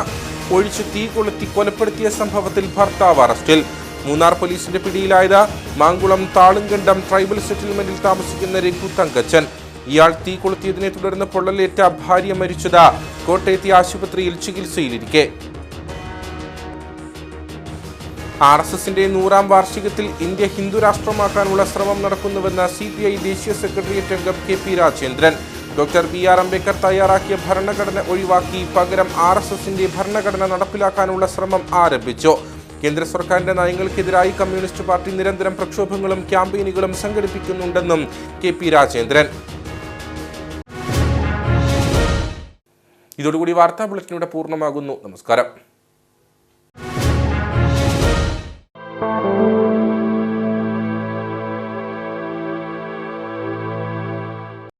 ഒഴിച്ച് തീ കൊളുത്തി കൊലപ്പെടുത്തിയ സംഭവത്തിൽ ഭർത്താവ് അറസ്റ്റിൽ. മൂന്നാർ പോലീസിന്റെ പിടിയിലായത് മാങ്കുളം താളുംകണ്ടം ട്രൈബൽ സെറ്റിൽമെന്റിൽ താമസിക്കുന്ന രഘു തങ്കച്ചൻ. ഇയാൾ തീ കൊളുത്തിയതിനെ തുടർന്ന് പൊള്ളലേറ്റ ഭാര്യ മരിച്ചത് കോട്ടയത്തെ ആശുപത്രിയിൽ ചികിത്സയിലിരിക്കെ. RSSന്റെ 100ാം വാർഷികത്തിൽ ഇന്ത്യ ഹിന്ദു രാഷ്ട്രമാക്കാനുള്ള ശ്രമം നടക്കുന്നുവെന്ന് CPI ദേശീയ സെക്രട്ടേറിയറ്റ് അംഗം KP Rajendran. Doctor BR Ambedkar തയ്യാറാക്കിയ ഭരണഘടന ഒഴിവാക്കി പകരം RSSന്റെ ഭരണഘടന നടപ്പിലാക്കാനുള്ള ശ്രമം ആരംഭിച്ചു. കേന്ദ്ര സർക്കാരിന്റെ നയങ്ങൾക്കെതിരായി കമ്മ്യൂണിസ്റ്റ് പാർട്ടി നിരന്തരം പ്രക്ഷോഭങ്ങളും ക്യാമ്പയിനുകളും സംഘടിപ്പിക്കുന്നുണ്ടെന്നും KP രാജേന്ദ്രൻ. ഇതോടുകൂടി വാർത്താ ബുള്ളറ്റിൻ ഇവിടെ പൂർണ്ണമാകുന്നു. നമസ്കാരം.